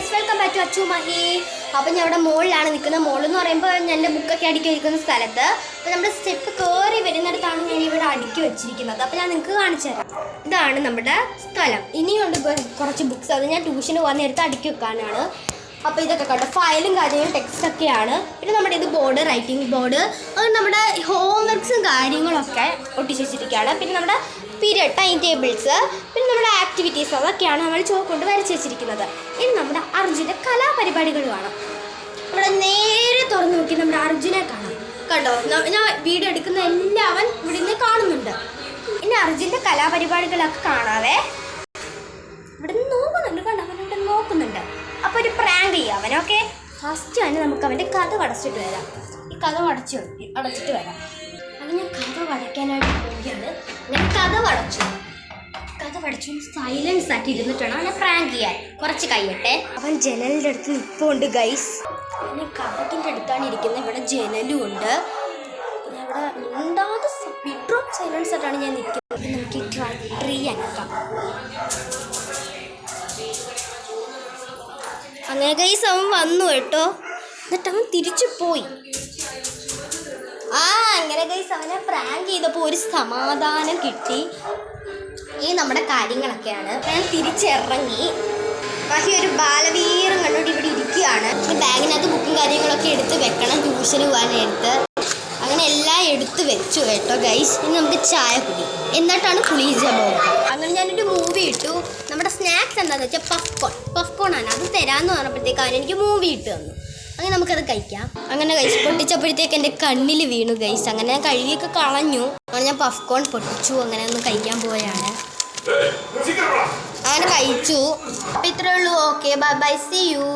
Guys, welcome back to Achu Mahi. അപ്പം ഞാൻ ഇവിടെ മുകളിലാണ് നിൽക്കുന്നത്. മുകളെന്ന് പറയുമ്പോൾ ഞാൻ എൻ്റെ ബുക്കൊക്കെ അടുക്കി വയ്ക്കുന്ന സ്ഥലത്ത്. അപ്പോൾ നമ്മുടെ സ്റ്റെപ്പ് കയറി വരുന്നിടത്താണ് ഞാൻ ഇവിടെ അടുക്കി വെച്ചിരിക്കുന്നത്. അപ്പോൾ ഞാൻ നിങ്ങൾക്ക് കാണിച്ചു തരാം. ഇതാണ് നമ്മുടെ സ്ഥലം. ഇനിയുണ്ട് കുറച്ച് ബുക്ക്സ്, അത് ഞാൻ ട്യൂഷന് പോകാൻ നേരത്തെ അടുക്കി വെക്കാനാണ്. അപ്പോൾ ഇതൊക്കെ കണ്ടോ, ഫയലും കാര്യങ്ങളും ടെക്സ്റ്റൊക്കെയാണ്. പിന്നെ നമ്മുടെ ഇത് ബോർഡ്, റൈറ്റിംഗ് ബോർഡ്, അത് നമ്മുടെ ഹോംവർക്ക്സും കാര്യങ്ങളൊക്കെ ഒട്ടിച്ച് വെച്ചിരിക്കുകയാണ്. പിന്നെ നമ്മുടെ പീരിയഡ് ടൈം ടേബിൾസ്, പിന്നെ നമ്മുടെ ആക്ടിവിറ്റീസ്, അതൊക്കെയാണ് നമ്മൾ ചോക്ക് കൊണ്ട് വരച്ച് വെച്ചിരിക്കുന്നത്. ഇനി നമ്മുടെ അർജുൻ്റെ കലാപരിപാടികൾ കാണാം. ഇവിടെ നേരെ തുറന്നു നോക്കി നമ്മുടെ അർജുനെ കാണാം. കണ്ടോ, ഞാൻ വീഡിയോ എടുക്കുന്ന എല്ലാവൻ ഇവിടെ നിന്ന് കാണുന്നുണ്ട്. ഇനി അർജുൻ്റെ കലാപരിപാടികളൊക്കെ കാണാവേ. ഇവിടെ നിന്ന് നോക്കുന്നുണ്ട്, കണ്ടോ, അവൻ ഇവിടെ നോക്കുന്നുണ്ട്. അപ്പോൾ ഒരു പ്രാങ്ക് ചെയ്യാം അവൻ. ഓക്കെ, ഫസ്റ്റ് തന്നെ നമുക്ക് അവൻ്റെ കഥ അടച്ചിട്ട് വരാം. ഈ കഥ അടച്ചിട്ട് വരാം. അങ്ങനെ ഞാൻ കഥ വടയ്ക്കാനായിട്ട് പോവുകയാണ്. ഞാൻ കഥ വടച്ചു സൈലൻസ് ആക്കി ഇരുന്നിട്ടാണ് അവനെ പ്രാങ്ക് ചെയ്യാൻ. കുറച്ച് കഴിയട്ടെ. അവൻ ജനലിൻ്റെ അടുത്ത് നിൽപ്പുണ്ട് ഗൈസ്. പിന്നെ കഥകിൻ്റെ അടുത്താണ് ഇരിക്കുന്നത്. ഇവിടെ ജനലും ഉണ്ട്. പിന്നെ ഇവിടെ മിണ്ടാതെ ബെഡ്റൂം സൈലൻസ് ആയിട്ടാണ് ഞാൻ നിൽക്കുന്നത്. നമുക്ക് ട്രീ അനക്കാം. അങ്ങനെ ഗൈസ് അവൻ വന്നു കേട്ടോ. എന്നിട്ട് അവൻ തിരിച്ചു പോയി. അങ്ങനെ ഗൈസ് അവനെ പ്രാങ്ക് ചെയ്തപ്പോൾ ഒരു സമാധാനം കിട്ടി. ഈ നമ്മുടെ കാര്യങ്ങളൊക്കെയാണ്. ഞാൻ തിരിച്ചിറങ്ങി. ബാക്കി ഒരു ബാലവീരം കണ്ടോട്ട് ഇവിടെ ഇരിക്കുകയാണ്. ബാഗിനകത്ത് ബുക്കും കാര്യങ്ങളൊക്കെ എടുത്ത് വെക്കണം ട്യൂഷന് പോകാനായിട്ട്. അങ്ങനെ എല്ലാം എടുത്ത് വെച്ചു കേട്ടോ ഗൈസ്. ഇനി നമുക്ക് ചായ കുടി, എന്നിട്ടാണ് കുളിച്ച പോകുക. അങ്ങനെ ഞാനൊരു മൂവി ഇട്ടു. നമ്മുടെ സ്നാക്സ് എന്താണെന്ന് വെച്ചാൽ പഫ്കോൺ ആണ്. അത് തരാമെന്ന് പറഞ്ഞപ്പോഴത്തേക്ക് അവൻ എനിക്ക് മൂവി ഇട്ട് തന്നു. അങ്ങനെ നമുക്കത് കഴിക്കാം. അങ്ങനെ ഗൈസ് പൊട്ടിച്ചപ്പോഴത്തേക്ക് എൻ്റെ കണ്ണിൽ വീണു ഗൈസ്. അങ്ങനെ ഞാൻ കഴുകിയൊക്കെ കളഞ്ഞു. അങ്ങനെ ഞാൻ പഫ്കോൺ പൊട്ടിച്ചു. അങ്ങനെ ഒന്ന് കഴിക്കാൻ പോവുകയാണ്. അങ്ങനെ കഴിച്ചു. അപ്പോൾ ഇത്രയേ ഉള്ളൂ. Okay, bye bye, see U.